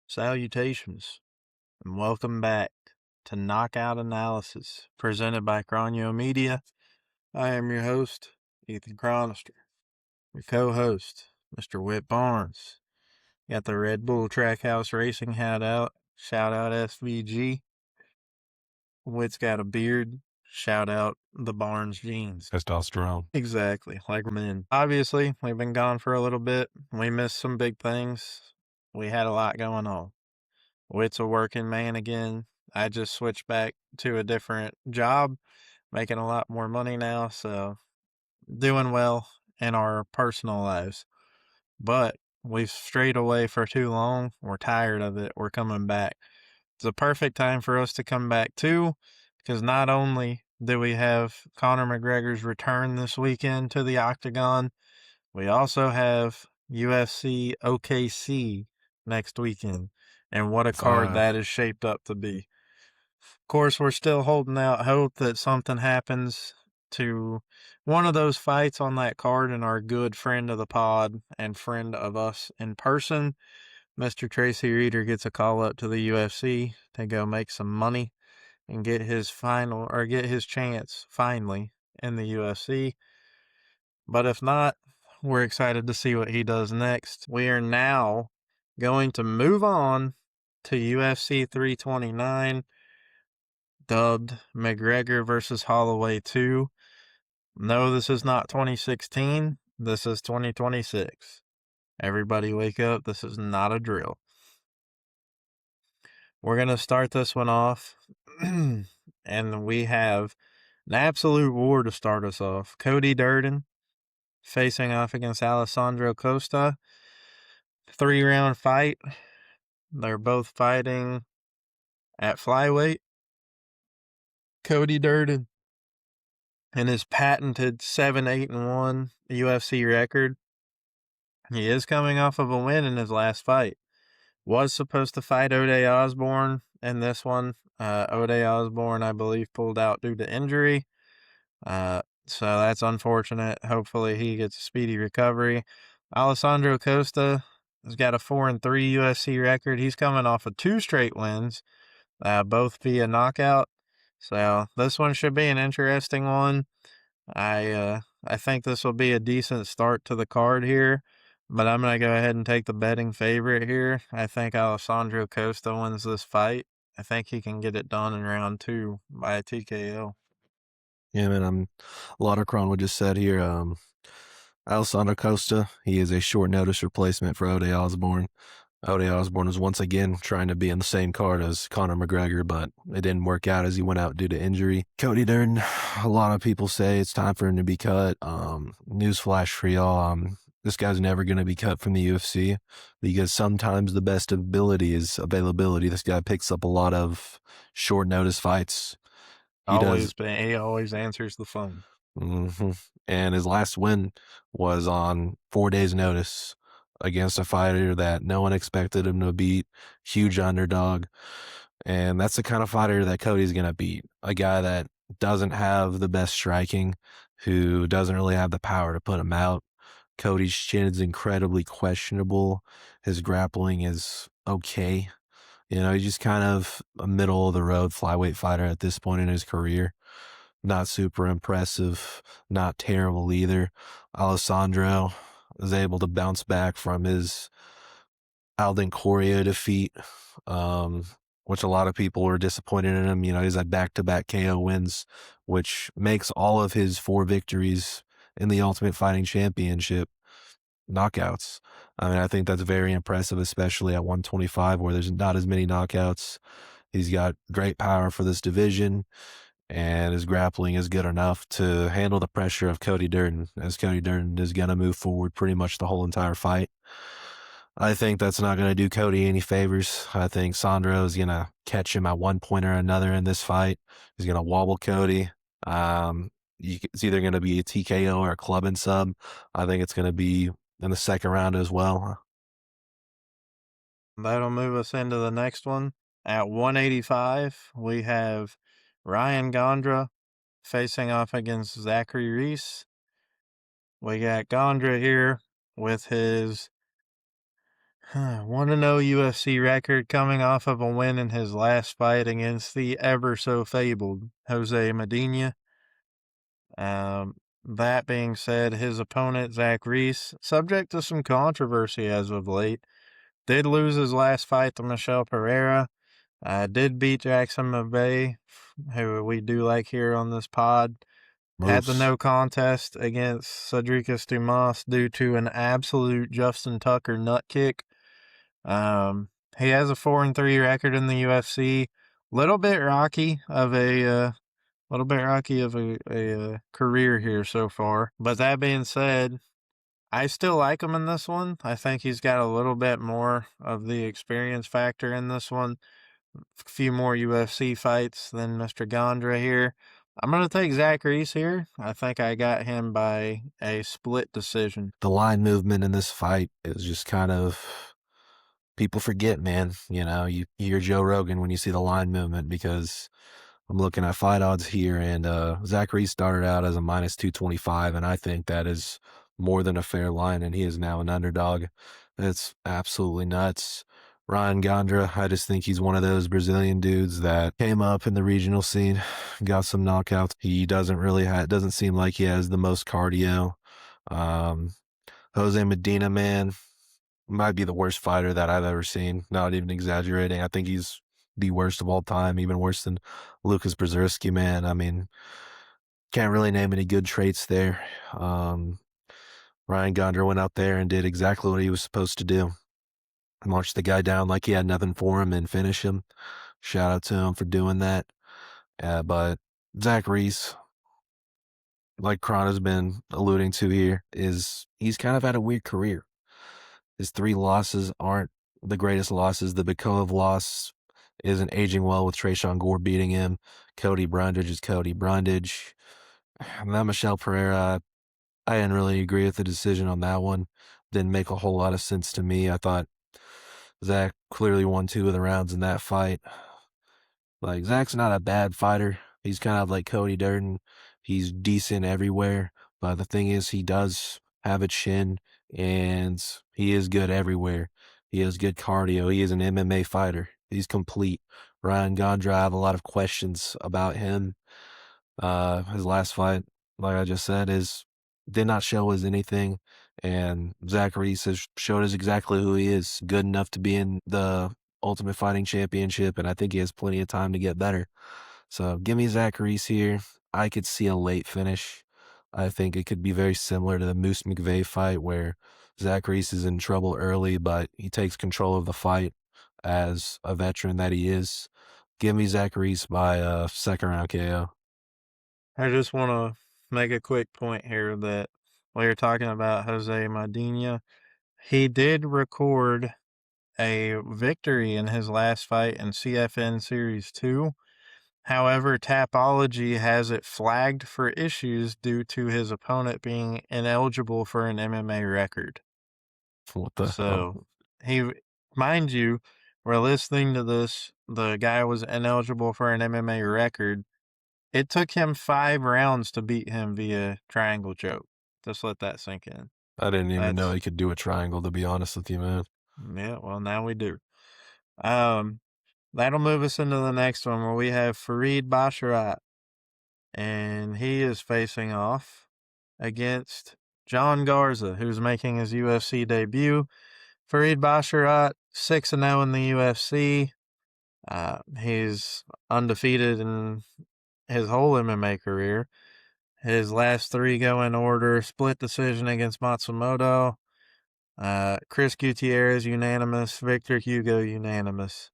Salutations, and welcome back to Knockout Analysis, presented by Cronio Media. I am your host, Ethan Chronister. Your co-host, Mr. Whit Barnes. Got the Red Bull Trackhouse Racing hat out. Shout out SVG. Whit's got a beard. Shout out the Barnes jeans. Testosterone. Exactly, like men. Obviously, we've been gone for a little bit. We missed some big things. We had a lot going on. Whit's a working man again. I just switched back to a different job, making a lot more money now, so doing well in our personal lives. But we've strayed away for too long. We're tired of it. We're coming back. It's a perfect time for us to come back too, because not only do we have Conor McGregor's return this weekend to the Octagon, we also have UFC OKC next weekend. And what a card that is shaped up to be. Of course, we're still holding out hope that something happens to one of those fights on that card, and our good friend of the pod and friend of us in person, Mr. Tracy Reeder, gets a call up to the UFC to go make some money and get his chance finally in the UFC. But if not, we're excited to see what he does next. We are now going to move on to UFC 329, dubbed McGregor versus Holloway 2. No, this is not 2016. This is 2026. Everybody wake up. This is not a drill. We're going to start this one off, and we have an absolute war to start us off. Cody Durden facing off against Alessandro Costa. 3-round fight. They're both fighting at flyweight. Cody Durden, in his patented 7-8-1 UFC record, he is coming off of a win in his last fight. Was supposed to fight Ode Osborne in this one. Ode Osborne, I believe, pulled out due to injury. So that's unfortunate. Hopefully he gets a speedy recovery. Alessandro Costa has got a 4-3 UFC record. He's coming off of 2 straight wins, both via knockout. So this one should be an interesting one. I think this will be a decent start to the card here, but I'm going to go ahead and take the betting favorite here. I think Alessandro Costa wins this fight. I think he can get it done in round 2 by a TKO. Yeah, man, a lot of Cron just said here, Alessandro Costa, he is a short notice replacement for Ode Osborne. Ode Osborne was once again trying to be in the same card as Conor McGregor, but it didn't work out as he went out due to injury. Cody Durden, a lot of people say it's time for him to be cut. Newsflash for y'all, this guy's never going to be cut from the UFC because sometimes the best ability is availability. This guy picks up a lot of short notice fights. He always answers the phone. Mm-hmm. And his last win was on 4 days' notice against a fighter that no one expected him to beat, huge underdog. And that's the kind of fighter that Cody's going to beat, a guy that doesn't have the best striking, who doesn't really have the power to put him out. Cody's chin is incredibly questionable. His grappling is okay. You know, he's just kind of a middle-of-the-road flyweight fighter at this point in his career. Not super impressive, not terrible either. Alessandro was able to bounce back from his Alden Coria defeat, which a lot of people were disappointed in him. You know, he's had back-to-back KO wins, which makes all of his 4 victories in the Ultimate Fighting Championship knockouts. I mean, I think that's very impressive, especially at 125 where there's not as many knockouts. He's got great power for this division, and his grappling is good enough to handle the pressure of Cody Durden, as Cody Durden is going to move forward pretty much the whole entire fight. I think that's not going to do Cody any favors. I think Sandro is going to catch him at one point or another in this fight. He's going to wobble Cody. It's either going to be a TKO or a club and sub. I think it's going to be in the second round as well. That'll move us into the next one. At 185, we have Ryan Gondra facing off against Zachary Reese. We got Gondra here with his 1-0 UFC record coming off of a win in his last fight against the ever so fabled Jose Medina. Um, that being said, his opponent, Zach Reese, subject to some controversy as of late, did lose his last fight to Michel Pereira. Did beat Jackson Mavet, who we do like here on this pod. Had the Moose. no contest against Cedricus Dumas due to an absolute Justin Tucker nut kick. He has a 4-3 record in the UFC. Little bit rocky of a career here so far. But that being said, I still like him in this one. I think he's got a little bit more of the experience factor in this one. A few more UFC fights than Mr. Gondra here. I'm going to take Zach Reese here. I think I got him by a split decision. The line movement in this fight is just kind of people forget, man. You know, you hear Joe Rogan when you see the line movement because I'm looking at fight odds here, and Zach Reese started out as a minus 225, and I think that is more than a fair line, and he is now an underdog. It's absolutely nuts. Ryan Gondra, I just think he's one of those Brazilian dudes that came up in the regional scene, got some knockouts. He doesn't seem like he has the most cardio. Um, Jose Medina, man, might be the worst fighter that I've ever seen. Not even exaggerating. I think he's the worst of all time, even worse than Lucas Brzezinski, man. I mean, can't really name any good traits there. Ryan Gondra went out there and did exactly what he was supposed to do. March the guy down like he had nothing for him and finish him. Shout out to him for doing that. But Zach Reese, like Kron has been alluding to here, he's kind of had a weird career. His 3 losses aren't the greatest losses. The Bikov loss isn't aging well with Tresean Gore beating him. Cody Brundage is Cody Brundage. And that Michel Pereira, I didn't really agree with the decision on that one. Didn't make a whole lot of sense to me. I thought Zach clearly won 2 of the rounds in that fight. Like, Zach's not a bad fighter. He's kind of like Cody Durden. He's decent everywhere. But the thing is, he does have a chin, and he is good everywhere. He has good cardio. He is an MMA fighter. He's complete. Ryan Gondra, I have a lot of questions about him. His last fight, like I just said, did not show us anything. And Zach Reese has showed us exactly who he is. Good enough to be in the Ultimate Fighting Championship, and I think he has plenty of time to get better. So give me Zach Reese here. I could see a late finish. I think it could be very similar to the Moose McVeigh fight where Zach Reese is in trouble early, but he takes control of the fight as a veteran that he is. Give me Zach Reese by a second round KO. I just want to make a quick point here that while you're talking about Jose Medina, he did record a victory in his last fight in CFN Series 2. However, Tapology has it flagged for issues due to his opponent being ineligible for an MMA record. What the hell? So, he, mind you, we're listening to this. The guy was ineligible for an MMA record. It took him 5 rounds to beat him via triangle choke. Just let that sink in. I didn't even know That's, he could do a triangle, to be honest with you, man. yeah, well, now we do. Um, That'll move us into the next one where we have Farid Basharat, and he is facing off against John Garza, who's making his UFC debut. Farid Basharat, 6-0 in the UFC. He's undefeated in his whole MMA career. His last 3 go in order: split decision against Matsumoto, Chris Gutierrez unanimous, Victor Hugo unanimous.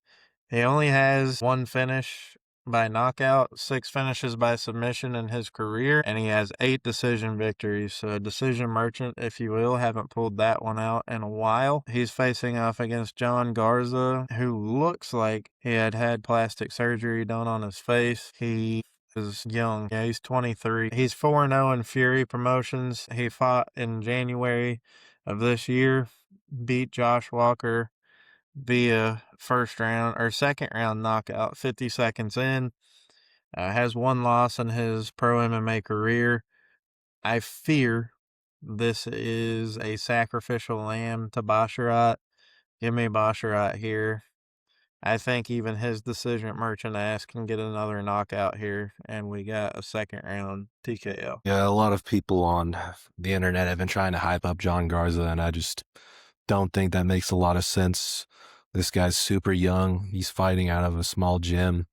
He only has 1 finish by knockout, 6 finishes by submission in his career, and he has 8 decision victories. So a decision merchant, if you will. Haven't pulled that one out in a while. He's facing off against John Garza, who looks like he had plastic surgery done on his face. He is young. Yeah, he's 23. He's 4-0 in Fury Promotions. He fought in January of this year, beat Josh Walker via second round knockout 50 seconds in. Has 1 loss in his pro MMA career. I fear this is a sacrificial lamb to Basharat. Give me Basharat here. I think even his decision at Merchant Ass can get another knockout here, and we got a second round TKO. Yeah, a lot of people on the internet have been trying to hype up John Garza, and I just don't think that makes a lot of sense. This guy's super young. He's fighting out of a small gym.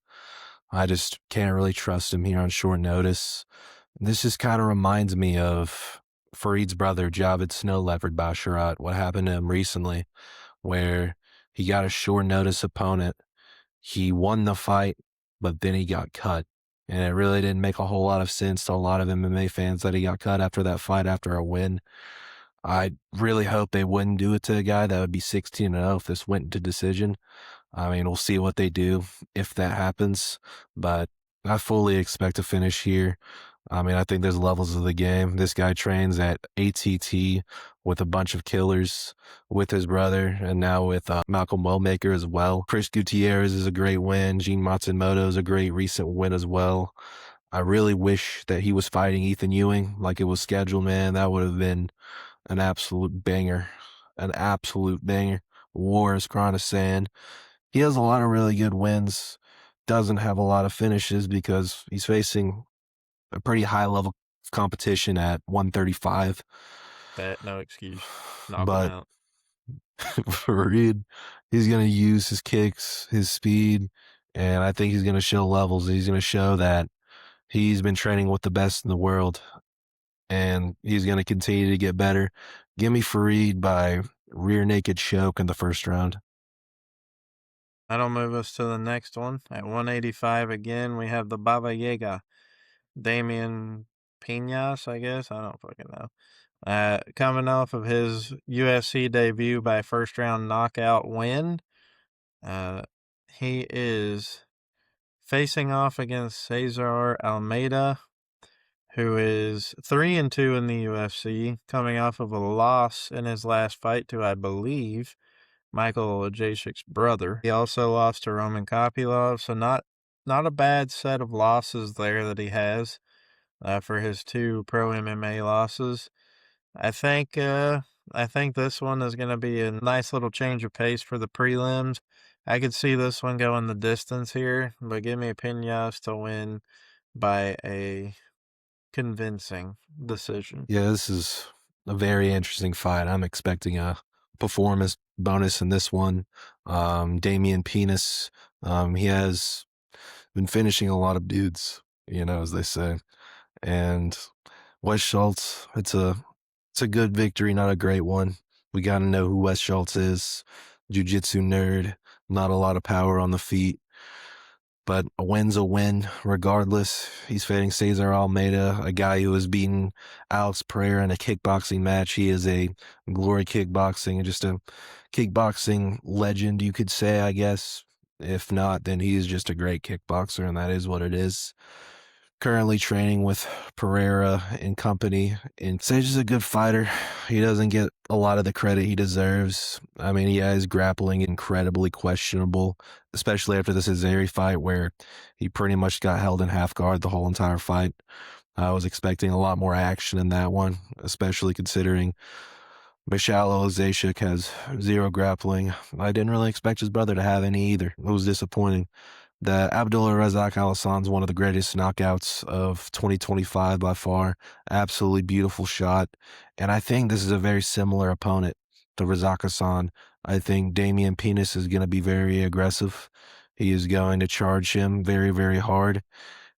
I just can't really trust him here on short notice. This just kind of reminds me of Fareed's brother, Javed Snow Leopard Basharat, what happened to him recently, where he got a short notice opponent. He won the fight, but then he got cut. And it really didn't make a whole lot of sense to a lot of MMA fans that he got cut after that fight after a win. I really hope they wouldn't do it to a guy that would be 16-0 if this went into decision. I mean, we'll see what they do if that happens, but I fully expect to finish here. I mean, I think there's levels of the game. This guy trains at ATT with a bunch of killers with his brother and now with Malcolm Wellmaker as well. Chris Gutierrez is a great win. Gene Matsumoto is a great recent win as well. I really wish that he was fighting Ethan Ewing like it was scheduled, man. That would have been an absolute banger. An absolute banger. War is crying of sand. He has a lot of really good wins. Doesn't have a lot of finishes because he's facing a pretty high level competition at 135. Bet, no excuse. Knock him But out. Fareed, he's going to use his kicks, his speed, and I think he's going to show levels. He's going to show that he's been training with the best in the world, and he's going to continue to get better. Give me Fareed by rear naked choke in the first round. That'll move us to the next one. At 185 again, we have the Baba Yaga. Damian Pinas, I guess. I don't fucking know. Coming off of his UFC debut by first round knockout win, he is facing off against Cesar Almeida, who is 3-2 in the UFC, coming off of a loss in his last fight to, I believe, Michael Jacek's brother. He also lost to Roman Kopylov, so not a bad set of losses there that he has for his two pro MMA losses. I think this one is going to be a nice little change of pace for the prelims. I could see this one going the distance here, but give me Pinas to win by a convincing decision. Yeah, this is a very interesting fight. I'm expecting a performance bonus in this one. Damian Penis, he has been finishing a lot of dudes, as they say. And Wes Schultz, it's a good victory, not a great one. We got to know who Wes Schultz is. Jiu-jitsu nerd, not a lot of power on the feet. But a win's a win, regardless. He's fighting Cesar Almeida, a guy who has beaten Alex Pereira in a kickboxing match. He is a Glory Kickboxing and just a kickboxing legend, you could say, I guess. If not, then he is just a great kickboxer, and that is what it is. Currently training with Pereira and company, and Sage is a good fighter. He doesn't get a lot of the credit he deserves. I mean, yeah, his grappling incredibly questionable, especially after the Cesare fight where he pretty much got held in half guard the whole entire fight. I was expecting a lot more action in that one, especially considering Michal Zacic has zero grappling. I didn't really expect his brother to have any either. It was disappointing. The Abdullah Razak Al Hassan is one of the greatest knockouts of 2025 by far. Absolutely beautiful shot. And I think this is a very similar opponent to Razak Hassan. I think Damian Penis is going to be very aggressive. He is going to charge him very, very hard.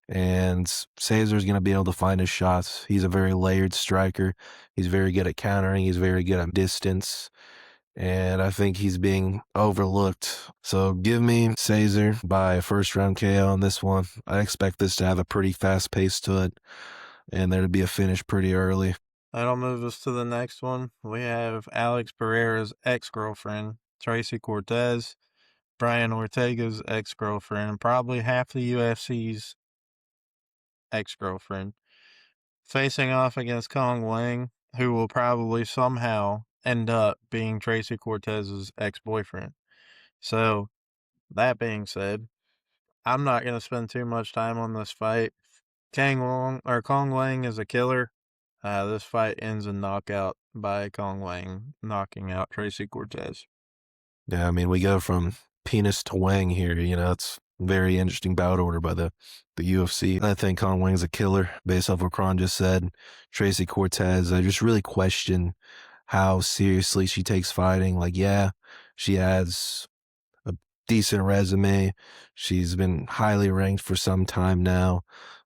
And Cesar is going to be able to find his shots. He's a very layered striker. He's very good at countering. He's very good at distance. And I think he's being overlooked. So give me Cesar by a first round KO on this one. I expect this to have a pretty fast pace to it and there to be a finish pretty early. That'll move us to the next one. We have Alex Pereira's ex-girlfriend, Tracy Cortez, Brian Ortega's ex-girlfriend, probably half the UFC's ex-girlfriend, facing off against Kong Wang, who will probably somehow end up being Tracy Cortez's ex-boyfriend. So, that being said, I'm not going to spend too much time on this fight. Kong Wang is a killer. This fight ends in knockout by Kong Wang knocking out Tracy Cortez. Yeah, I mean, we go from penis to Wang here. It's very interesting bout order by the UFC. I think Con Wang's a killer based off what Kron just said. Tracy Cortez, I just really question how seriously she takes fighting. Like, yeah, she has a decent resume. She's been highly ranked for some time now,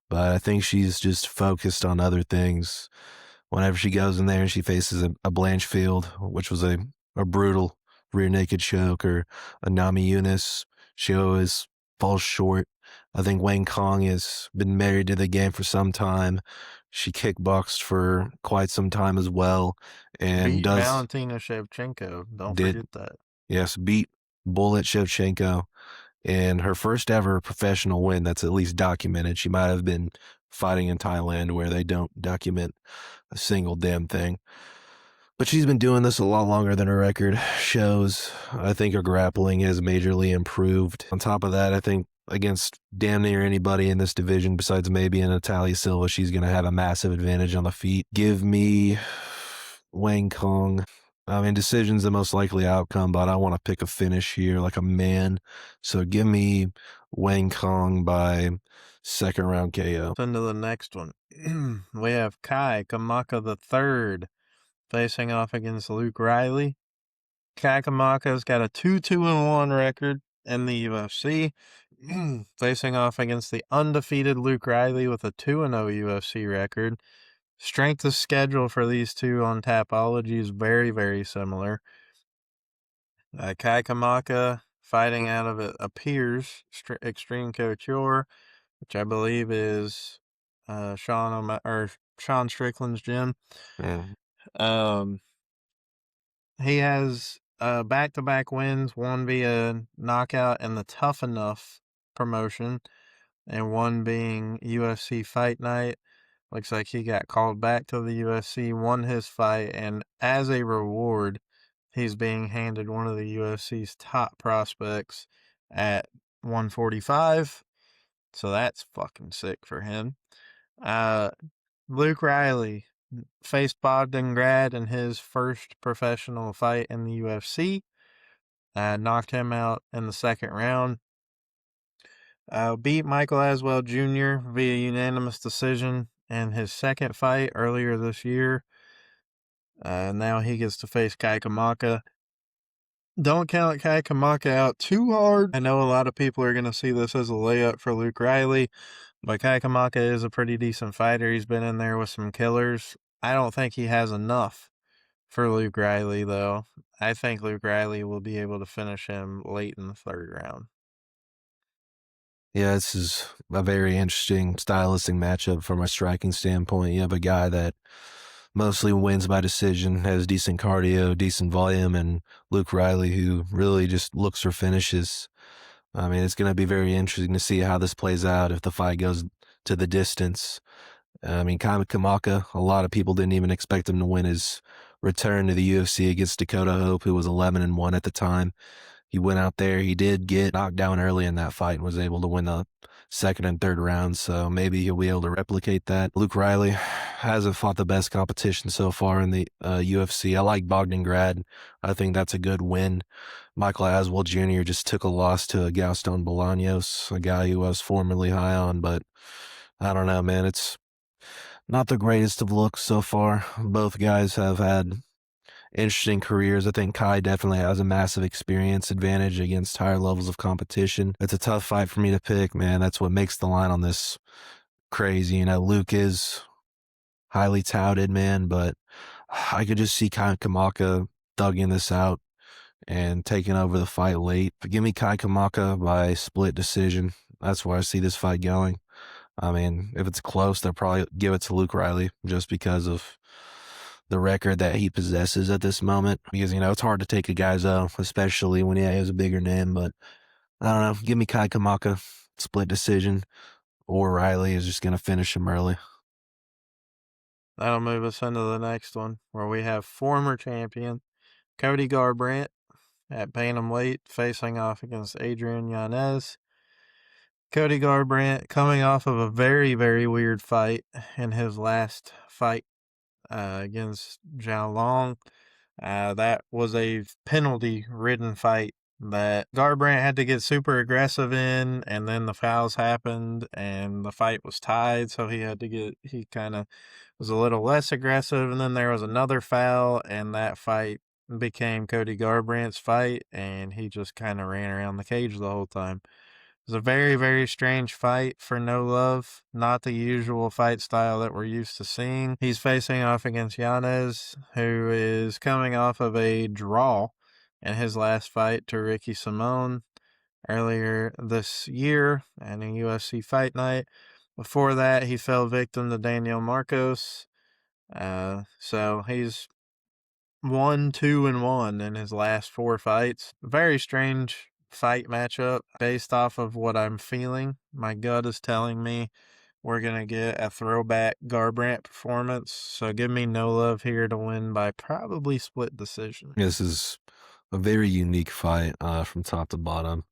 but I think she's just focused on other things. Whenever she goes in there and she faces a Blanchfield, which was a brutal rear naked choke, or a Nami Yunus, she always falls short. I think Wang Kong has been married to the game for some time. She kickboxed for quite some time as well, and Beat does Valentina Shevchenko. Don't did forget that. yes beat Bullet Shevchenko in her first ever professional win that's at least documented. She might have been fighting in Thailand where they don't document a single damn thing. But she's been doing this a lot longer than her record shows. I think her grappling has majorly improved. On top of that, I think against damn near anybody in this division besides maybe an Natalia Silva, she's going to have a massive advantage on the feet. Give me Wang Kong. I mean, decision's the most likely outcome, but I want to pick a finish here like a man. So give me Wang Kong by second round KO. Into the next one. We have Kai Kamaka III facing off against Luke Riley. Kai Kamaka's got a 2-2-1 record in the UFC, facing off against the undefeated Luke Riley with a 2-0 UFC record. Strength of schedule for these two on Tapology is very, very similar. Kai Kamaka fighting out of, it appears, Extreme Couture, which I believe is Sean Strickland's gym. Yeah. He has back-to-back wins, one via knockout in the Tough Enough promotion, and one being UFC Fight Night. Looks like he got called back to the UFC, won his fight, and as a reward, he's being handed one of the UFC's top prospects at 145. So that's fucking sick for him. Luke Riley faced Bogdan Grad in his first professional fight in the UFC. Knocked him out in the second round. Beat Michael Aswell Jr. via unanimous decision in his second fight earlier this year. Now he gets to face Kai Kamaka. Don't count Kai Kamaka out too hard. I know a lot of people are going to see this as a layup for Luke Riley, but Kai Kamaka is a pretty decent fighter. He's been in there with some killers. I don't think he has enough for Luke Riley, though. I think Luke Riley will be able to finish him late in the third round. Yeah, this is a very interesting stylistic matchup from a striking standpoint. You have a guy that mostly wins by decision, has decent cardio, decent volume, and Luke Riley, who really just looks for finishes. I mean, it's going to be very interesting to see how this plays out if the fight goes to the distance. I mean, Kai Kamaka, a lot of people didn't even expect him to win his return to the UFC against Dakota Hope, who was 11-1 at the time. He went out there. He did get knocked down early in that fight and was able to win the second and third rounds. So maybe he'll be able to replicate that. Luke Riley hasn't fought the best competition so far in the UFC. I like Bogdan Grad. I think that's a good win. Michael Aswell Jr. just took a loss to Gaston Bolaños, a guy who I was formerly high on, but I don't know, man. It's not the greatest of looks so far. Both guys have had interesting careers. I think Kai definitely has a massive experience advantage against higher levels of competition. It's a tough fight for me to pick, man. That's what makes the line on this crazy. Luke is highly touted, man, but I could just see Kai Kamaka thugging this out and taking over the fight late. But give me Kai Kamaka by split decision. That's where I see this fight going. I mean, if it's close, they'll probably give it to Luke Riley just because of the record that he possesses at this moment. Because, it's hard to take a guy's out, especially when he has a bigger name. But I don't know. Give me Kai Kamaka, split decision, or Riley is just going to finish him early. That'll move us into the next one, where we have former champion Cody Garbrandt at bantamweight facing off against Adrian Yanez. Cody Garbrandt coming off of a very, very weird fight in his last fight against Zhao Long. That was a penalty-ridden fight that Garbrandt had to get super aggressive in, and then the fouls happened, and the fight was tied, so he kind of was a little less aggressive, and then there was another foul, and that fight became Cody Garbrandt's fight, and he just kind of ran around the cage the whole time. It was a very, very strange fight for No Love, not the usual fight style that we're used to seeing. He's facing off against Yanez, who is coming off of a draw in his last fight to Ricky Simone earlier this year and a UFC fight night. Before that, he fell victim to Daniel Marcos. So he's 1-2-1 in his last 4 fights. Very strange fight matchup based off of what I'm feeling. My gut is telling me we're going to get a throwback Garbrandt performance. So give me No Love here to win by probably split decision. This is a very unique fight from top to bottom.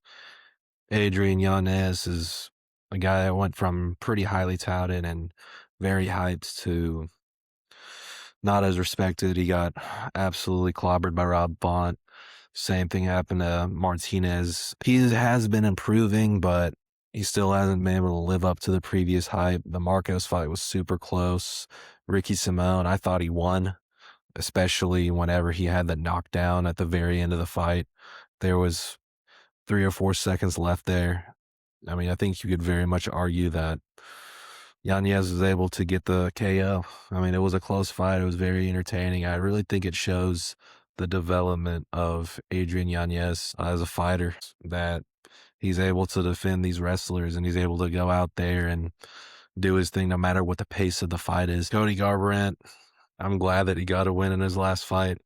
Adrian Yanez is a guy that went from pretty highly touted and very hyped to not as respected. He got absolutely clobbered by Rob Font. Same thing happened to Martinez. He has been improving, but he still hasn't been able to live up to the previous hype. The Marcos fight was super close. Ricky Simone, I thought he won, especially whenever he had that knockdown at the very end of the fight. There was 3 or 4 seconds left there. I mean, I think you could very much argue that Yanez was able to get the KO. I mean, it was a close fight. It was very entertaining. I really think it shows the development of Adrian Yanez as a fighter, that he's able to defend these wrestlers and he's able to go out there and do his thing no matter what the pace of the fight is. Cody Garbrandt, I'm glad that he got a win in his last fight.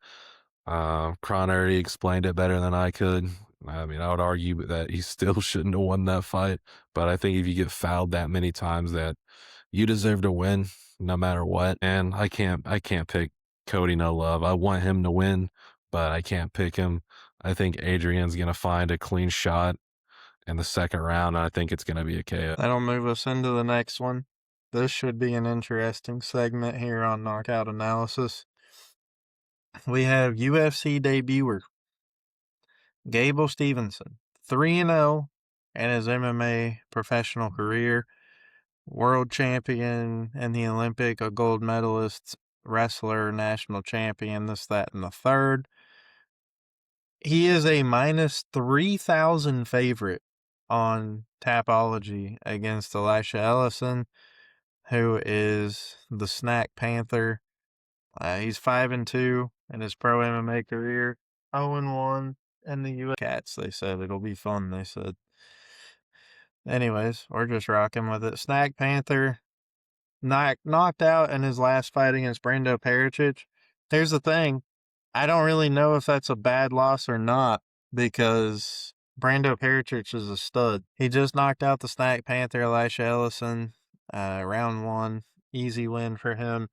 Kron already explained it better than I could. I mean, I would argue that he still shouldn't have won that fight, but I think if you get fouled that many times, that you deserve to win no matter what. And I can't pick Cody No Love. I want him to win, but I can't pick him. I think Adrian's gonna find a clean shot in the second round. And I think it's gonna be a KO. That'll move us into the next one. This should be an interesting segment here on Knockout Analysis. We have UFC debuter Gable Stevenson, 3-0 in his MMA professional career, world champion in the Olympic, a gold medalist, wrestler, national champion, this, that, and the third. He is a minus 3,000 favorite on Tapology against Elisha Ellison, who is the Snack Panther. He's 5-2 in his pro MMA career, 0-1 in the US. Cats, they said. It'll be fun, they said. Anyways, we're just rocking with it. Snack Panther knocked out in his last fight against Brando Pericic. Here's the thing. I don't really know if that's a bad loss or not, because Brando Pericic is a stud. He just knocked out the Snack Panther, Elisha Ellison, round 1. Easy win for him.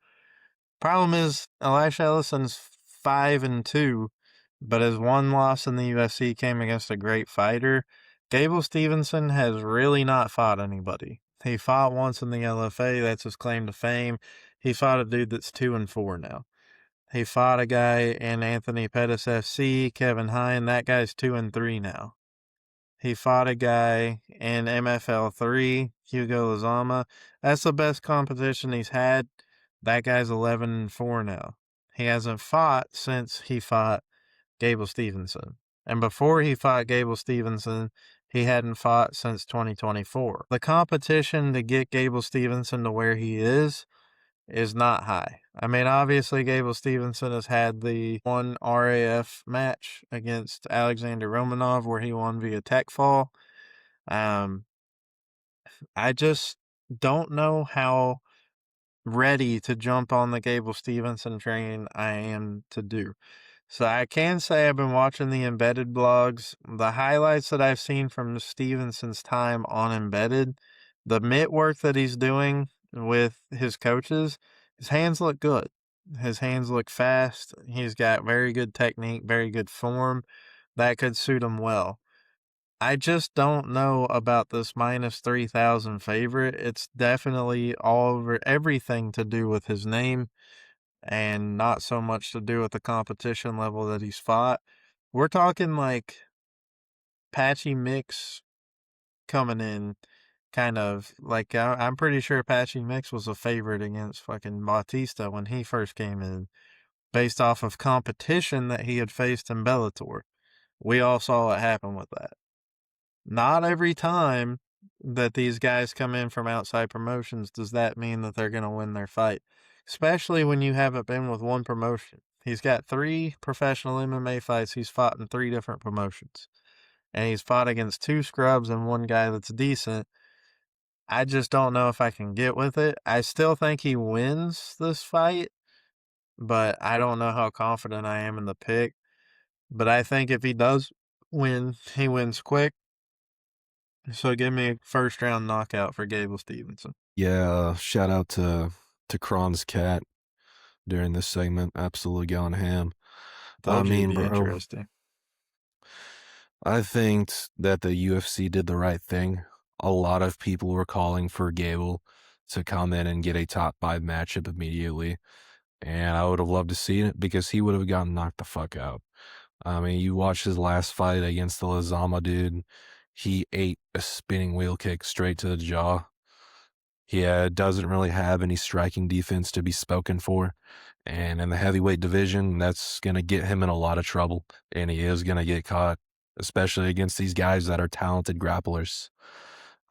Problem is, Elisha Ellison's 5-2, but his one loss in the UFC came against a great fighter. Gable Stevenson has really not fought anybody. He fought once in the LFA. That's his claim to fame. He fought a dude that's 2-4 now. He fought a guy in Anthony Pettis FC, Kevin Hine. That guy's 2-3 now. He fought a guy in MFL 3, Hugo Lazama. That's the best competition he's had. That guy's 11-4 now. He hasn't fought since he fought Gable Stevenson. And before he fought Gable Stevenson, he hadn't fought since 2024. The competition to get Gable Stevenson to where he is not high. I mean, obviously, Gable Stevenson has had the one RAF match against Alexander Romanov where he won via tech fall. I just don't know how ready to jump on the Gable Stevenson train I am to do. So I can say I've been watching the Embedded blogs. The highlights that I've seen from Stevenson's time on Embedded, the mitt work that he's doing with his coaches, his hands look good. His hands look fast. He's got very good technique, very good form. That could suit him well. I just don't know about this minus 3,000 favorite. It's definitely all over everything to do with his name. and not so much to do with the competition level that he's fought. We're talking like Patchy Mix coming in, kind of like I'm pretty sure Patchy Mix was a favorite against fucking Bautista when he first came in, based off of competition that he had faced in Bellator. We all saw what happened with that. Not every time that these guys come in from outside promotions does that mean that they're going to win their fight, especially when you haven't been with one promotion. He's got 3 professional MMA fights. He's fought in 3 different promotions, and he's fought against 2 scrubs and 1 guy that's decent. I just don't know if I can get with it. I still think he wins this fight, but I don't know how confident I am in the pick. But I think if he does win, he wins quick. So give me a first round knockout for Gable Stevenson. Yeah, shout out to Kron's cat during this segment. Absolutely going ham. I Told you it'd mean, be bro, interesting. I think that the UFC did the right thing. A lot of people were calling for Gable to come in and get a top 5 matchup immediately. And I would have loved to see it because he would have gotten knocked the fuck out. I mean, you watch his last fight against the Lazama dude. He ate a spinning wheel kick straight to the jaw. He doesn't really have any striking defense to be spoken for. And in the heavyweight division, that's going to get him in a lot of trouble. And he is going to get caught, especially against these guys that are talented grapplers.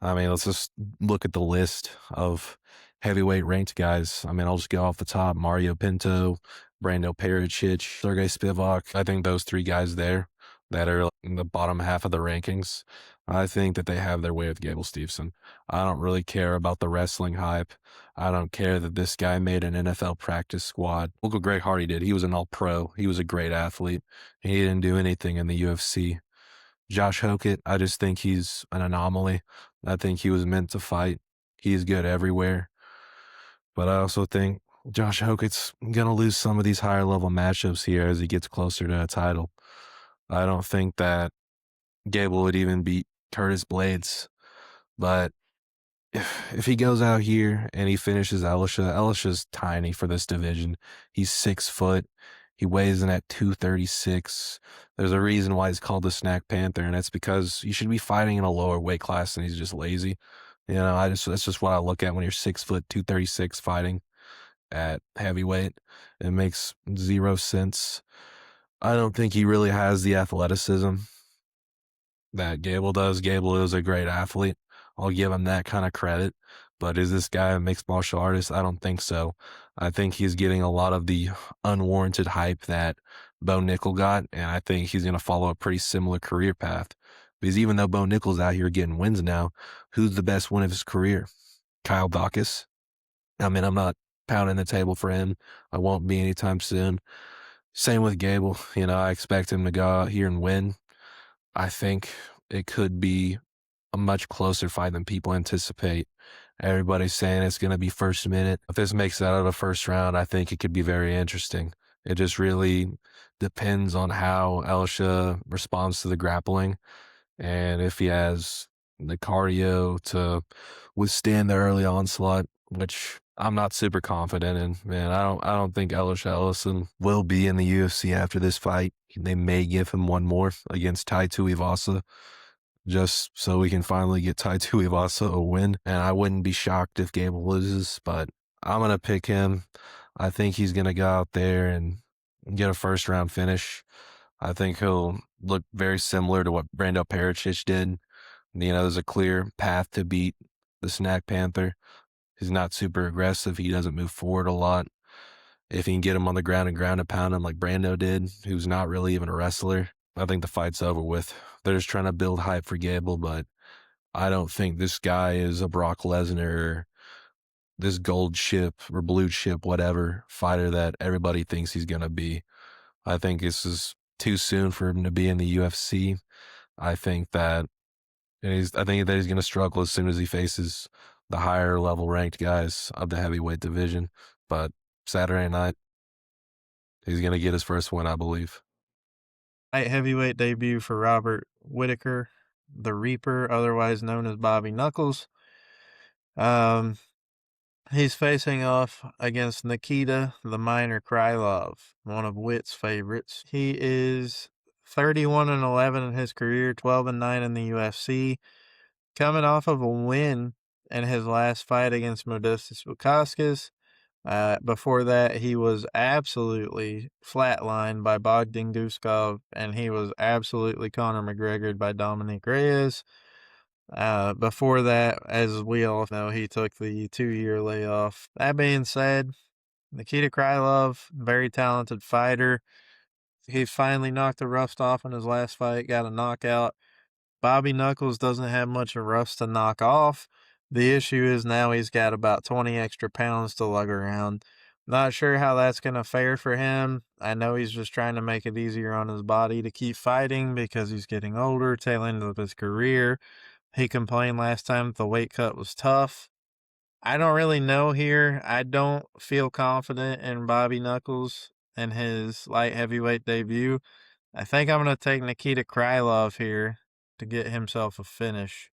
I mean, let's just look at the list of heavyweight ranked guys. I mean, I'll just go off the top. Mario Pinto, Brando Pericic, Sergey Spivak. I think those 3 guys there that are in the bottom half of the rankings, I think that they have their way with Gable Steveson. I don't really care about the wrestling hype. I don't care that this guy made an NFL practice squad. Look what Greg Hardy did. He was an all-pro. He was a great athlete. He didn't do anything in the UFC. Josh Hokett, I just think he's an anomaly. I think he was meant to fight. He's good everywhere. But I also think Josh Hokett's going to lose some of these higher level matchups here as he gets closer to a title. I don't think that Gable would even beat Curtis Blades. But if he goes out here and he finishes Elisha's tiny for this division. He's 6 foot. He weighs in at 236. There's a reason why he's called the Snack Panther, and that's because you should be fighting in a lower weight class, and he's just lazy. You know, that's just what I look at when you're 6 foot, 236 fighting at heavyweight. It makes 0 sense. I don't think he really has the athleticism that Gable does. Gable is a great athlete. I'll give him that kind of credit. But is this guy a mixed martial artist? I don't think so. I think he's getting a lot of the unwarranted hype that Bo Nickel got, and I think he's going to follow a pretty similar career path. Because even though Bo Nickel's out here getting wins now, who's the best win of his career? Kyle Dawkins. I mean, I'm not pounding the table for him. I won't be anytime soon. Same with Gable. You know, I expect him to go out here and win. I think it could be a much closer fight than people anticipate. Everybody's saying it's going to be first minute. If this makes it out of the first round, I think it could be very interesting. It just really depends on how Elisha responds to the grappling and if he has the cardio to withstand the early onslaught, which I'm not super confident in. Man, I don't think Elisha Ellison will be in the UFC after this fight. They may give him one more against Tai Tuivasa, just so we can finally get Tai Tuivasa a win. And I wouldn't be shocked if Gable loses, but I'm gonna pick him. I think he's gonna go out there and get a first round finish. I think he'll look very similar to what Brando Pericic did. You know, there's a clear path to beat the Snack Panther. He's not super aggressive. He doesn't move forward a lot. If he can get him on the ground and ground and pound him like Brando did, who's not really even a wrestler, I think the fight's over with. They're just trying to build hype for Gable, but I don't think this guy is a Brock Lesnar or this gold chip or blue chip, whatever fighter that everybody thinks he's going to be. I think this is too soon for him to be in the UFC. I think that he's going to struggle as soon as he faces the higher level ranked guys of the heavyweight division. But Saturday night, he's going to get his first win, I believe. Light heavyweight debut for Robert Whitaker, the Reaper, otherwise known as Bobby Knuckles. Um, He's facing off against Nikita the Miner Krylov, one of Witt's favorites. He is 31-11 in his career, 12-9 in the UFC, coming off of a win in his last fight against Modestas Bukauskas. Before that, he was absolutely flatlined by Bogdan Guskov, and he was absolutely Conor McGregored by Dominic Reyes. Before that, as we all know, he took the 2-year layoff. That being said, Nikita Krylov, very talented fighter. He finally knocked the rust off in his last fight, got a knockout. Bobby Knuckles doesn't have much of rust to knock off. The issue is now he's got about 20 extra pounds to lug around. Not sure how that's going to fare for him. I know he's just trying to make it easier on his body to keep fighting because he's getting older, tail end of his career. He complained last time the weight cut was tough. I don't really know here. I don't feel confident in Bobby Knuckles in his light heavyweight debut. I think I'm going to take Nikita Krylov here to get himself a finish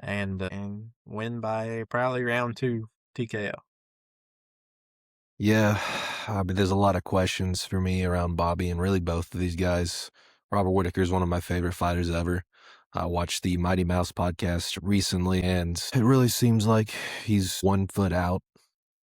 and win by probably round 2 TKO. Yeah, I mean, there's a lot of questions for me around Bobby and really both of these guys. Robert Whitaker is one of my favorite fighters ever. I watched the Mighty Mouse podcast recently, and it really seems like he's 1 foot out.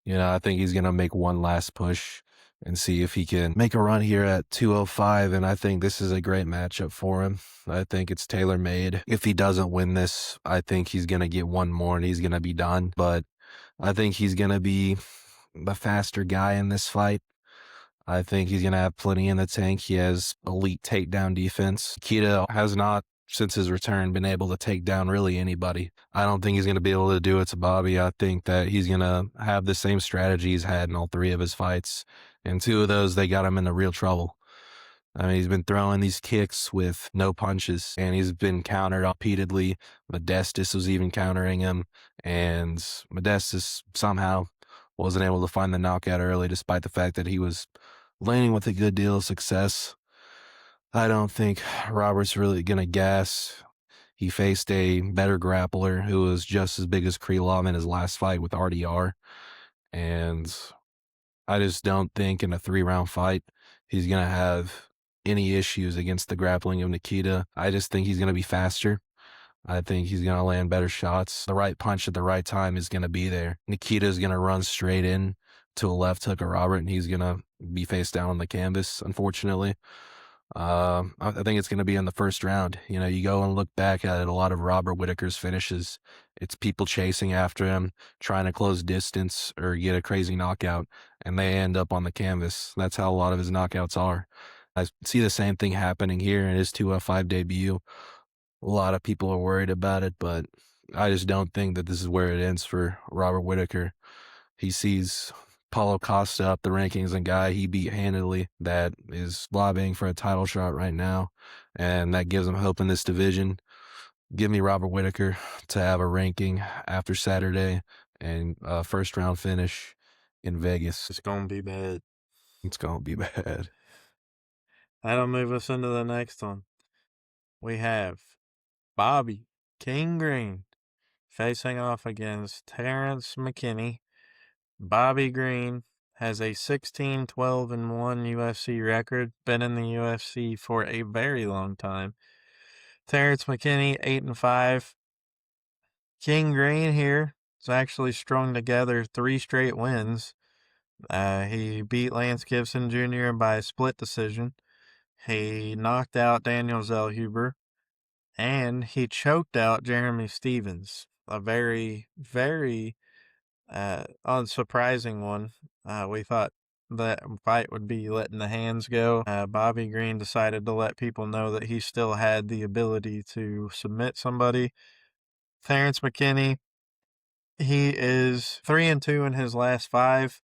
I think he's going to make one last push and see if he can make a run here at 205, and I think this is a great matchup for him. I think it's tailor-made. If he doesn't win this, I think he's going to get one more and he's going to be done, but I think he's going to be the faster guy in this fight. I think he's going to have plenty in the tank. He has elite takedown defense. Keto has not, since his return, been able to take down really anybody. I don't think he's going to be able to do it to Bobby. I think that he's going to have the same strategy he's had in all 3 of his fights. And 2 of those, they got him into real trouble. I mean, he's been throwing these kicks with no punches, and he's been countered repeatedly. Modestas was even countering him, and Modestas somehow wasn't able to find the knockout early, despite the fact that he was landing with a good deal of success. I don't think Robert's really going to gas. He faced a better grappler who was just as big as Krylov in his last fight with RDR. And I just don't think in a 3-round fight he's going to have any issues against the grappling of Nikita. I just think he's going to be faster. I think he's going to land better shots. The right punch at the right time is going to be there. Nikita's going to run straight in to a left hook of Robert, and he's going to be face down on the canvas, unfortunately. I think it's going to be in the first round. You go and look back at it, a lot of Robert Whitaker's finishes. It's people chasing after him, trying to close distance or get a crazy knockout, and they end up on the canvas. That's how a lot of his knockouts are. I see the same thing happening here in his 205 debut. A lot of people are worried about it, but I just don't think that this is where it ends for Robert Whitaker. He sees Paulo Costa up the rankings, and guy he beat handily that is lobbying for a title shot right now, and that gives him hope in this division. Give me Robert Whitaker to have a ranking after Saturday and a first round finish in Vegas. It's going to be bad. It's going to be bad. That'll move us into the next one. We have Bobby King Green facing off against Terrence McKinney. Bobby Green has a 16-12-1 UFC record, been in the UFC for a very long time. Terrence McKinney 8-5. King Green here has actually strung together 3 straight wins. He beat Lance Gibson Jr. by a split decision. He knocked out Daniel Zellhuber, and he choked out Jeremy Stevens. A very, very unsurprising one. We thought that fight would be letting the hands go. Bobby Green decided to let people know that he still had the ability to submit somebody. Terrence McKinney, he is 3-2 in his last 5.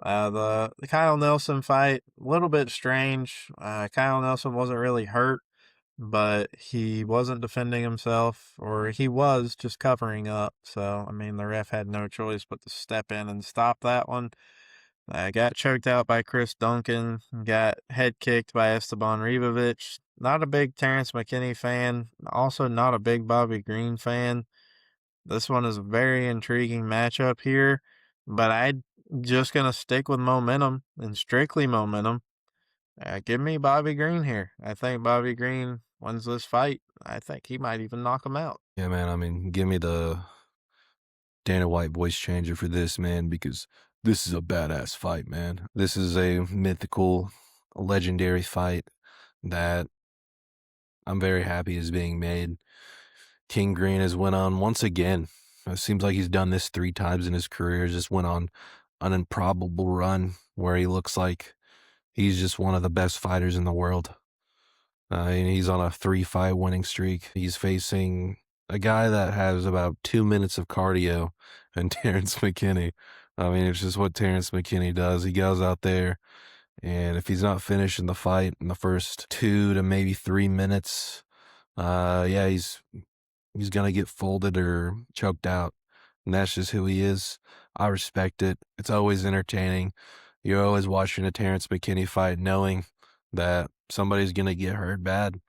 The Kyle Nelson fight, a little bit strange. Kyle Nelson wasn't really hurt, but he wasn't defending himself, or he was just covering up. So, I mean, the ref had no choice but to step in and stop that one. Got choked out by Chris Duncan, got head kicked by Esteban Ribovic. Not a big Terrence McKinney fan, also not a big Bobby Green fan. This one is a very intriguing matchup here. but I'm just gonna stick with momentum and strictly momentum. Give me Bobby Green here. I think Bobby Green wins this fight. I think he might even knock him out. Yeah, man. I mean, give me the Dana White voice changer for this, man, because this is a badass fight, man. This is a mythical, legendary fight that I'm very happy is being made. King Green has went on once again. It seems like he's done this 3 times in his career. Just went on an improbable run where he looks like he's just one of the best fighters in the world. And he's on a 3-fight winning streak. He's facing a guy that has about 2 minutes of cardio and Terrence McKinney. I mean, it's just what Terrence McKinney does. He goes out there, and if he's not finishing the fight in the first 2 to maybe 3 minutes, yeah, he's gonna get folded or choked out. And that's just who he is. I respect it. It's always entertaining. You're always watching a Terrence McKinney fight knowing that somebody's gonna get hurt bad.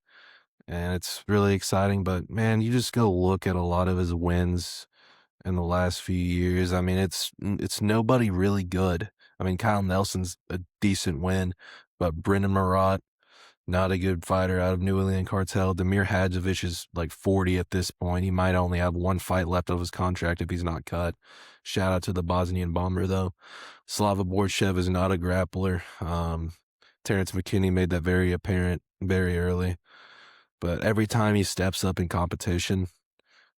And it's really exciting. But man, you just go look at a lot of his wins in the last few years. I mean, it's nobody really good. I mean, Kyle Nelson's a decent win, but Brendan Marat, not a good fighter out of New Orleans Cartel. Damir Hadzovic is like 40 at this point. He might only have 1 fight left of his contract if he's not cut. Shout out to the Bosnian bomber, though. Slava Borchev is not a grappler. Terrence McKinney made that very apparent very early. But every time he steps up in competition,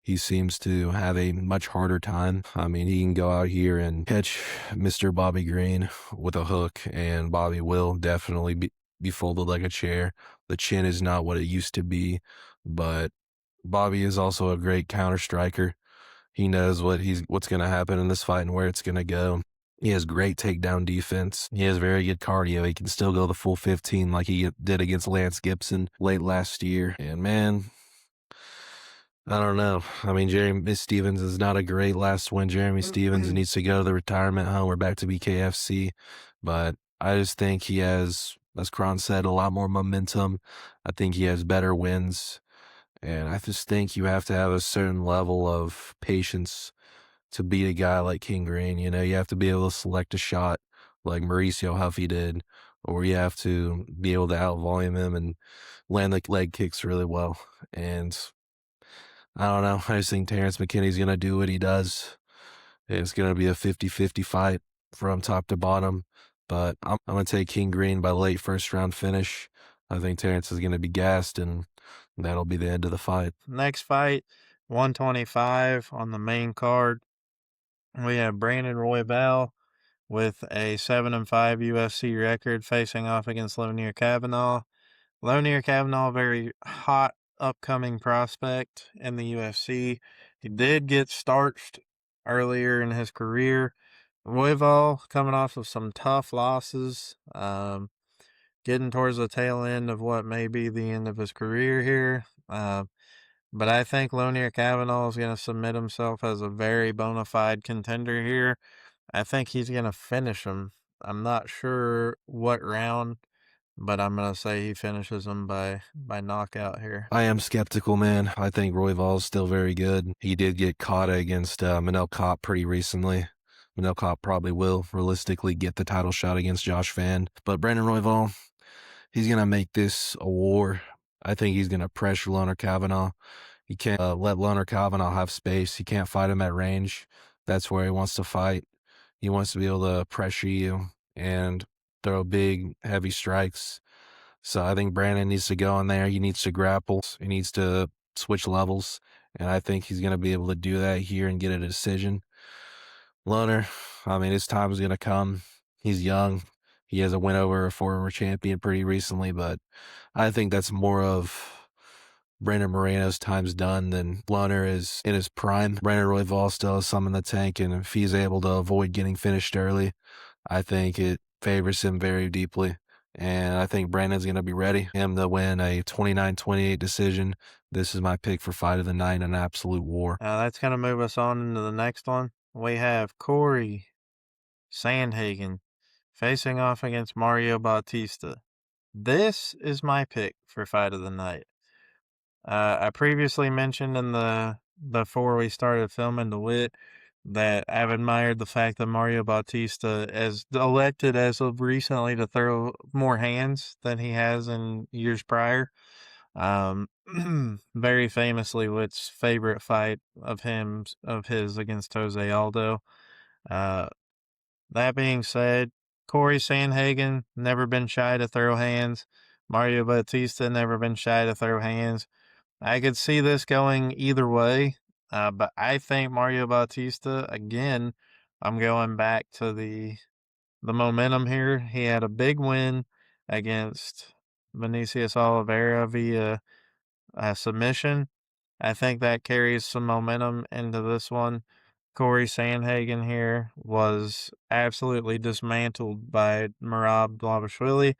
he seems to have a much harder time. I mean, he can go out here and catch Mr. Bobby Green with a hook, and Bobby will definitely be folded like a chair. The chin is not what it used to be, but Bobby is also a great counter striker. He knows what's going to happen in this fight and where it's going to go. He has great takedown defense. He has very good cardio. He can still go the full 15 like he did against Lance Gibson late last year. And man, I don't know. I mean, Jeremy Stevens is not a great last win. Jeremy Stevens needs to go to the retirement home. We're back to BKFC. But I just think he has, as Kron said, a lot more momentum. I think he has better wins. And I just think you have to have a certain level of patience to beat a guy like King Green. You know, you have to be able to select a shot like Mauricio Huffy did, or you have to be able to outvolume him and land the leg kicks really well. And I don't know. I just think Terrence McKinney's going to do what he does. It's going to be a 50-50 fight from top to bottom. But I'm going to take King Green by late first round finish. I think Terrence is going to be gassed, and that'll be the end of the fight. Next fight, 125 on the main card. We have Brandon Royval with a 7-5 UFC record facing off against Lonier Kavanaugh. Lonier Kavanaugh, very hot upcoming prospect in the UFC. He did get starched earlier in his career. Royval coming off of some tough losses, getting towards the tail end of what may be the end of his career here. But I think Lonier Kavanaugh is going to submit himself as a very bona fide contender here. I think he's going to finish him. I'm not sure what round, but I'm going to say he finishes him by knockout here. I am skeptical, man. I think Royval's still very good. He did get caught against Manel Kape pretty recently. Manel Kape probably will realistically get the title shot against Josh Van. But Brandon Royval, he's going to make this a war. I think he's going to pressure Lonier Kavanaugh. He can't let Lonier Kavanaugh have space. He can't fight him at range. That's where he wants to fight. He wants to be able to pressure you and throw big, heavy strikes. So I think Brandon needs to go in there. He needs to grapple. He needs to switch levels. And I think he's going to be able to do that here and get a decision. Lonier, I mean, his time is going to come. He's young. He has a win over a former champion pretty recently, but I think that's more of Brandon Moreno's time's done than Lonier is in his prime. Brandon Royval still has some in the tank, and if he's able to avoid getting finished early, I think it favors him very deeply. And I think Brandon's going to be ready. Him to win a 29-28 decision. This is my pick for fight of the night, an absolute war. That's going to move us on into the next one. We have Corey Sandhagen facing off against Mario Bautista. This is my pick for fight of the night. I previously mentioned before we started filming the wit, that I've admired the fact that Mario Bautista is elected as of recently to throw more hands than he has in years prior. Um, very famously, Witt's favorite fight of his against Jose Aldo. Uh, that being said, Corey Sandhagen never been shy to throw hands. Mario Bautista never been shy to throw hands. I could see this going either way, but I think Mario Bautista again. I'm going back to the momentum here. He had a big win against Vinicius Oliveira via submission. I think that carries some momentum into this one. Corey Sandhagen here was absolutely dismantled by Merab Dvalishvili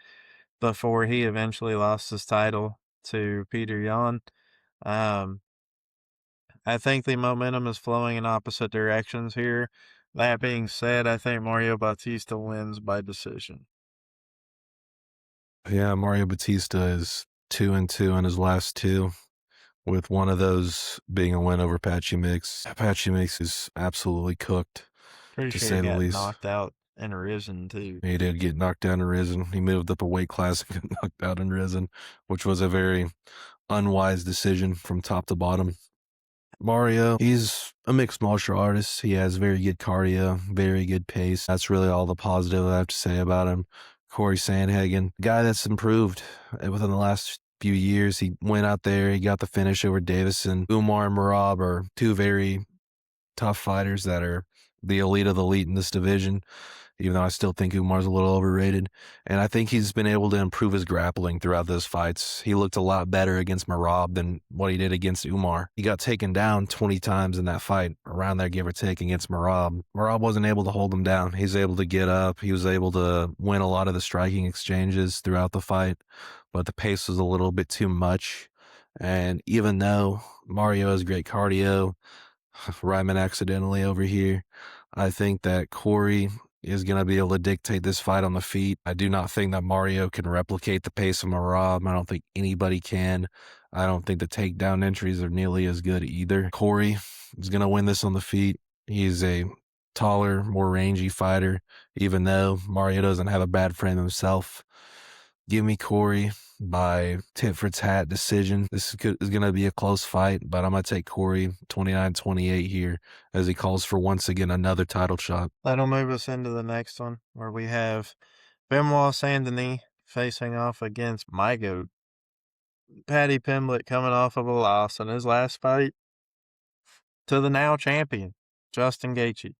before he eventually lost his title to Peter Yan. Um, I think the momentum is flowing in opposite directions here. That being said, I think Mario Bautista wins by decision. Yeah, Mario Batista is 2-2 in his last two, with one of those being a win over Patchy Mix. Patchy Mix is absolutely cooked, Pretty to sure he say the got least. knocked out and risen too. He did get knocked down and risen. He moved up a weight class and got knocked out and risen, which was a very unwise decision from top to bottom. Mario, he's a mixed martial artist. He has very good cardio, very good pace. That's really all the positive I have to say about him. Corey Sandhagen, a guy that's improved within the last few years. He went out there, he got the finish over Davison. Umar and Marab are two very tough fighters that are the elite of the elite in this division, even though I still think Umar's a little overrated. And I think he's been able to improve his grappling throughout those fights. He looked a lot better against Marab than what he did against Umar. He got taken down 20 times in that fight, around there, give or take, against Marab. Marab wasn't able to hold him down. He was able to get up. He was able to win a lot of the striking exchanges throughout the fight, but the pace was a little bit too much. And even though Mario has great cardio, rhyming accidentally over here, I think that Corey is going to be able to dictate this fight on the feet. I do not think that Mario can replicate the pace of Marab. I don't think anybody can. I don't think the takedown entries are nearly as good either. Corey is going to win this on the feet. He's a taller, more rangy fighter, even though Mario doesn't have a bad frame himself. Give me Corey by tit for tat decision. This is going to be a close fight, but I'm going to take Corey 29-28 here as he calls for once again another title shot. That'll move us into the next one where we have Benoit Saint Denis facing off against my goat, Paddy Pimblett, coming off of a loss in his last fight to the now champion, Justin Gaethje.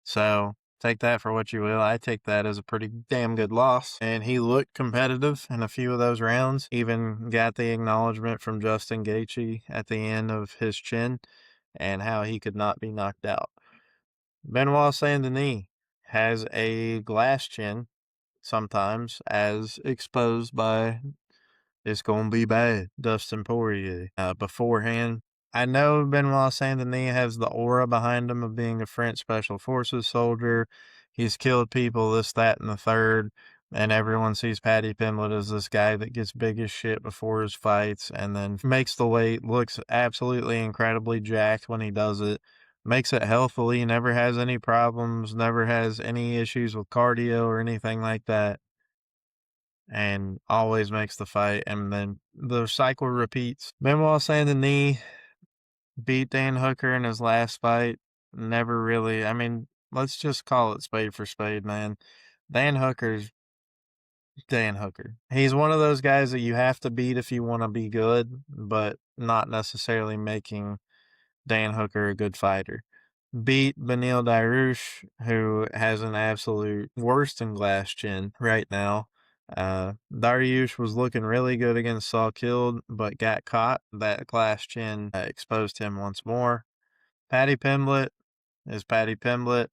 So take that for what you will. I take that as a pretty damn good loss. And he looked competitive in a few of those rounds. Even got the acknowledgement from Justin Gaethje at the end of his chin and how he could not be knocked out. Benoit Saint Denis has a glass chin sometimes, as exposed by "It's Gonna Be Bad" Dustin Poirier. Beforehand, I know Benoit Saint Denis has the aura behind him of being a French Special Forces soldier. He's killed people, this, that, and the third. And everyone sees Paddy Pimblett as this guy that gets big as shit before his fights and then makes the weight, looks absolutely incredibly jacked when he does it, makes it healthily, never has any problems, never has any issues with cardio or anything like that, and always makes the fight. And then the cycle repeats. Benoit Saint Denis beat Dan Hooker in his last fight. Never really, I mean, let's just call it spade for spade, man. Dan Hooker's Dan Hooker. He's one of those guys that you have to beat if you want to be good, but not necessarily making Dan Hooker a good fighter. Beat Beneil Dariush, who has an absolute worse than glass chin right now. Dariush was looking really good against Saul Killed, but got caught. That glass chin exposed him once more. Paddy Pimblett is Paddy Pimblett.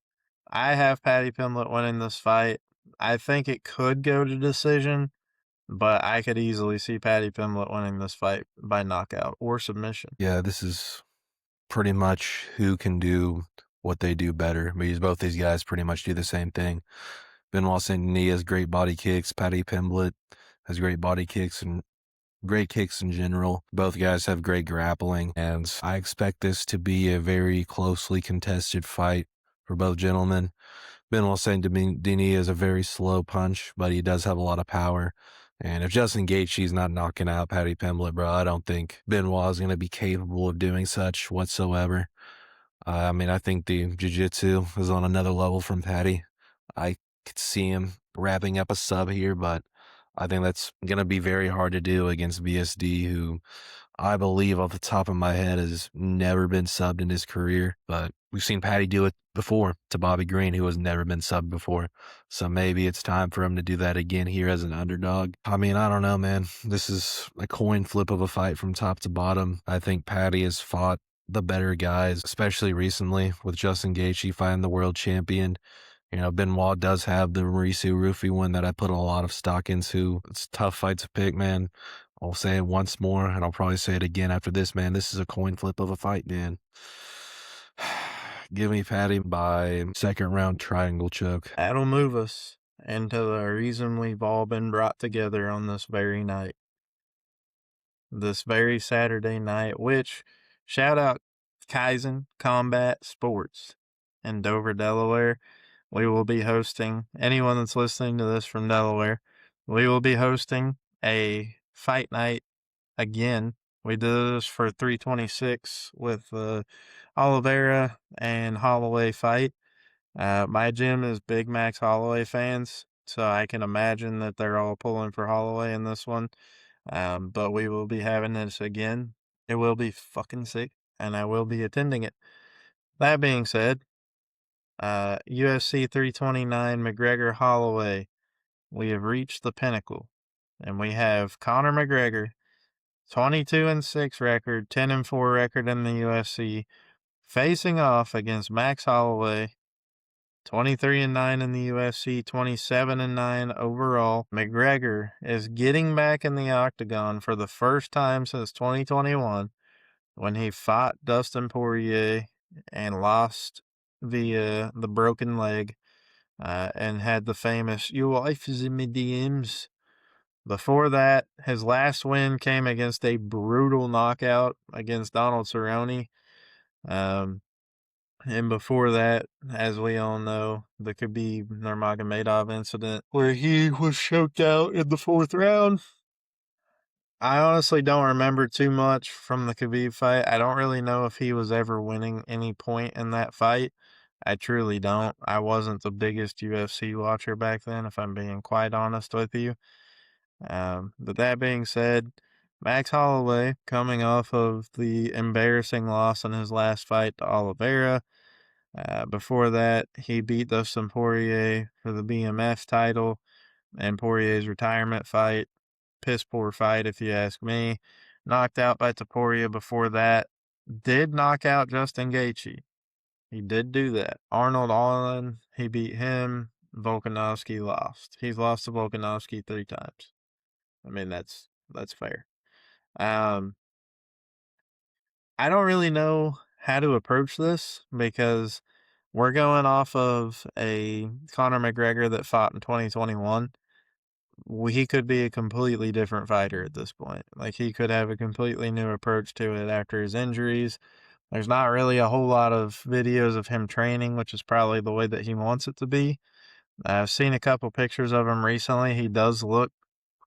I have Paddy Pimblett winning this fight. I think it could go to decision, but I could easily see Paddy Pimblett winning this fight by knockout or submission. Yeah, this is pretty much who can do what they do better. Because both these guys pretty much do the same thing. Benoit Saint Denis has great body kicks. Paddy Pimblett has great body kicks and great kicks in general. Both guys have great grappling, and I expect this to be a very closely contested fight for both gentlemen. Benoit Saint Denis is a very slow punch, but he does have a lot of power. And if Justin Gaethje's not knocking out Paddy Pimblett, bro, I don't think Benoit is going to be capable of doing such whatsoever. I mean, I think the jiu-jitsu is on another level from Paddy. I could see him wrapping up a sub here, but I think that's going to be very hard to do against BSD, who I believe off the top of my head has never been subbed in his career. But we've seen Paddy do it before to Bobby Green, who has never been subbed before. So maybe it's time for him to do that again here as an underdog. I mean, I don't know, man. This is a coin flip of a fight from top to bottom. I think Paddy has fought the better guys, especially recently with Justin Gaethje fighting the world champion. You know, Benoit does have the Mauricio Rufy one that I put a lot of stock into. It's a tough fight to pick, man. I'll say it once more, and I'll probably say it again after this, man. This is a coin flip of a fight, man. Give me Paddy by second round triangle choke. That'll move us into the reason we've all been brought together on this very night. This very Saturday night, which, shout out Kaizen Combat Sports in Dover, Delaware. We will be hosting, anyone that's listening to this from Delaware, we will be hosting a fight night again. We did this for 326 with Oliveira and Holloway fight. My gym is big Max Holloway fans, so I can imagine that they're all pulling for Holloway in this one. But we will be having this again. It will be fucking sick, and I will be attending it. That being said, UFC 329 McGregor Holloway, we have reached the pinnacle, and we have Conor McGregor, 22-6 record, 10-4 record in the UFC, facing off against Max Holloway, 23-9 in the UFC, 27-9 overall. McGregor is getting back in the octagon for the first time since 2021 when he fought Dustin Poirier and lost via the broken leg and had the famous "Your wife is in my DMs." Before that, his last win came against a brutal knockout against Donald Cerrone. And before that, as we all know, the Khabib Nurmagomedov incident where he was choked out in the 4th round. I honestly don't remember too much from the Khabib fight. I don't really know if he was ever winning any point in that fight. I truly don't. I wasn't the biggest UFC watcher back then, if I'm being quite honest with you. But that being said, Max Holloway, coming off of the embarrassing loss in his last fight to Oliveira. Before that, he beat Dustin Poirier for the BMF title and Poirier's retirement fight. Piss poor fight, if you ask me. Knocked out by Topuria before that. Did knock out Justin Gaethje. He did do that. Arnold Allen, he beat him. Volkanovski lost. He's lost to Volkanovski 3 times. I mean, that's fair. I don't really know how to approach this because we're going off of a Conor McGregor that fought in 2021. He could be a completely different fighter at this point. Like, he could have a completely new approach to it after his injuries. There's not really a whole lot of videos of him training, which is probably the way that he wants it to be. I've seen a couple pictures of him recently. He does look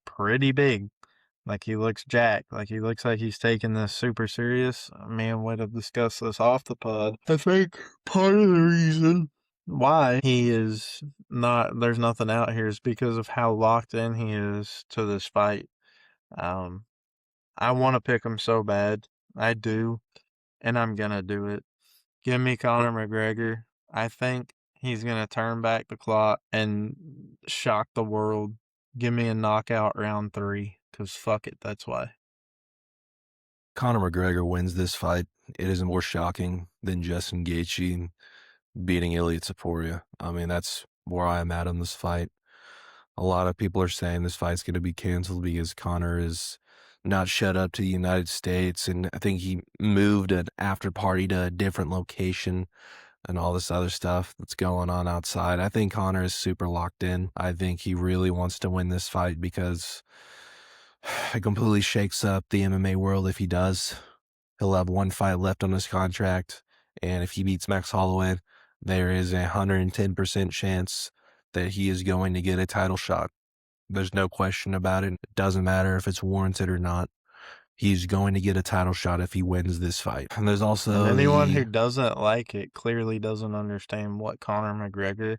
pretty big. Like, he looks jacked. Like, he looks like he's taking this super serious. Me and Whit have discussed this off the pod. I think part of the reason why he is not, there's nothing out here is because of how locked in he is to this fight. I want to pick him so bad. I do. And I'm going to do it. Give me Conor McGregor. I think he's going to turn back the clock and shock the world. Give me a knockout round 3. Because fuck it, that's why. Conor McGregor wins this fight. It is more shocking than Justin Gaethje beating Ilia Topuria. I mean, that's where I'm at on this fight. A lot of people are saying this fight's going to be canceled because Conor is not shut up to the United States, and I think he moved an after party to a different location and all this other stuff that's going on outside. I think Conor is super locked in. I think he really wants to win this fight because It completely shakes up the MMA world if he does. He'll have one fight left on his contract, and if he beats Max Holloway, there is a 110% chance that he is going to get a title shot. There's no question about it. It doesn't matter if it's warranted or not. He's going to get a title shot if he wins this fight. And there's And also anyone the who doesn't like it clearly doesn't understand what Conor McGregor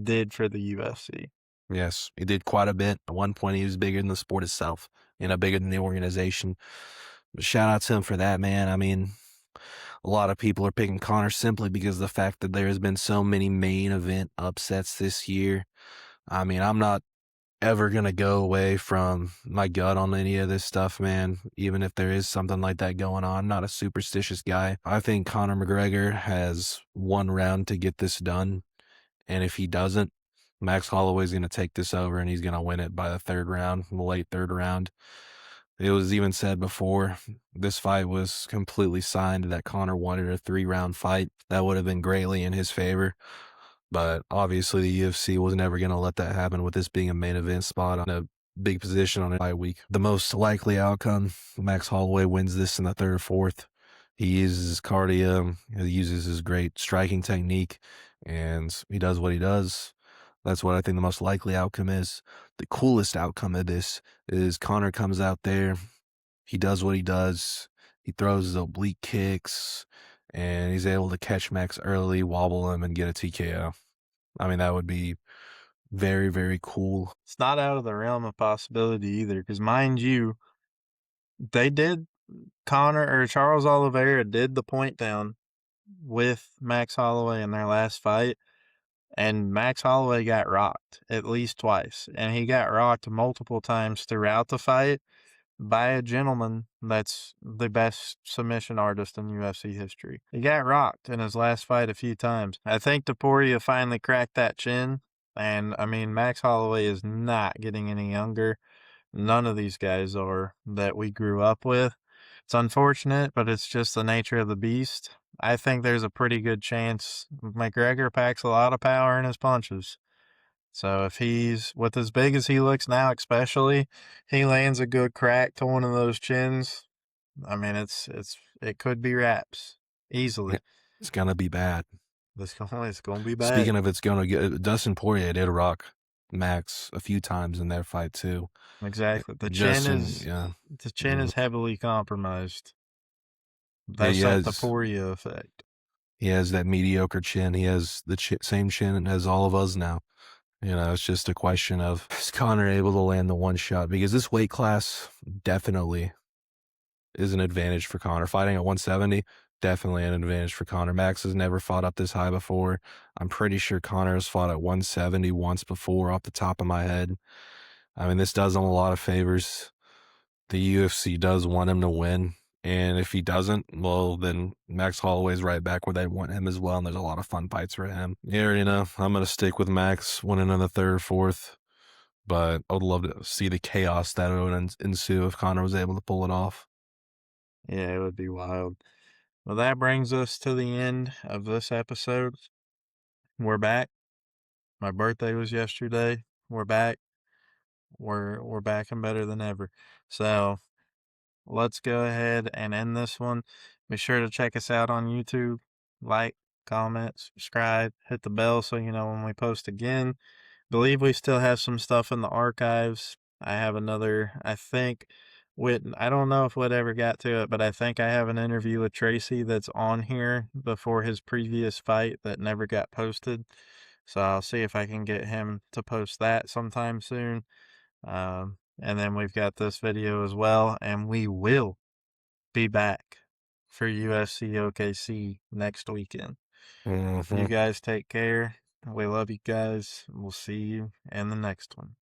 did for the UFC. Yes, he did quite a bit. At one point, he was bigger than the sport itself, bigger than the organization. But shout out to him for that, man. I mean, a lot of people are picking Conor simply because of the fact that there has been so many main event upsets this year. I mean, I'm not ever gonna go away from my gut on any of this stuff, man. Even if there is something like that going on, I'm not a superstitious guy. I think Conor McGregor has one round to get this done, and if he doesn't, Max Holloway's gonna take this over, and he's gonna win it by the third round, the late third round. It was even said before this fight was completely signed that Conor wanted a 3-round fight. That would have been greatly in his favor. But obviously, the UFC was never going to let that happen with this being a main event spot on a big position on a bye week. The most likely outcome, Max Holloway wins this in the third or fourth. He uses his cardio, he uses his great striking technique, and he does what he does. That's what I think the most likely outcome is. The coolest outcome of this is Conor comes out there, he does what he does, he throws his oblique kicks, and he's able to catch Max early, wobble him, and get a TKO. I mean, that would be very, very cool. It's not out of the realm of possibility either, because mind you, they did Conor or Charles Oliveira did the point down with Max Holloway in their last fight, and Max Holloway got rocked at least twice, and he got rocked multiple times throughout the fight by a gentleman that's the best submission artist in UFC history. He got rocked in his last fight a few times. I think Topuria finally cracked that chin, and I mean, Max Holloway is not getting any younger. None of these guys are that we grew up with. It's unfortunate, but it's just the nature of the beast. I think there's a pretty good chance McGregor packs a lot of power in his punches. So if he's with as big as he looks now, especially, he lands a good crack to one of those chins. I mean, it could be wraps easily. It's going to be bad. It's gonna be bad. Speaking of it's going to get, Dustin Poirier did rock Max a few times in their fight too. Exactly. The chin is heavily compromised. That's Yeah, the Topuria effect. he has that mediocre chin. He has the same chin as all of us now. It's just a question of, is Conor able to land the one shot? Because this weight class definitely is an advantage for Conor. Fighting at 170, definitely an advantage for Conor. Max has never fought up this high before. I'm pretty sure Conor has fought at 170 once before off the top of my head. I mean, this does him a lot of favors. The UFC does want him to win. And if he doesn't, well, then Max Holloway's right back where they want him as well. And there's a lot of fun fights for him. You already know, I'm going to stick with Max winning in the third or fourth. But I would love to see the chaos that would ensue if Conor was able to pull it off. Yeah, it would be wild. Well, that brings us to the end of this episode. We're back. My birthday was yesterday. We're back. We're back and better than ever. So let's go ahead and end this one. Be sure to check us out on YouTube. Like, comment, subscribe, hit the bell so you know when we post again. Believe we still have some stuff in the archives. I have another, I think, I don't know if Whit ever got to it, but I think I have an interview with Tracy that's on here before his previous fight that never got posted. So I'll see if I can get him to post that sometime soon. And then we've got this video as well, and we will be back for UFC OKC next weekend. You guys take care. We love you guys. We'll see you in the next one.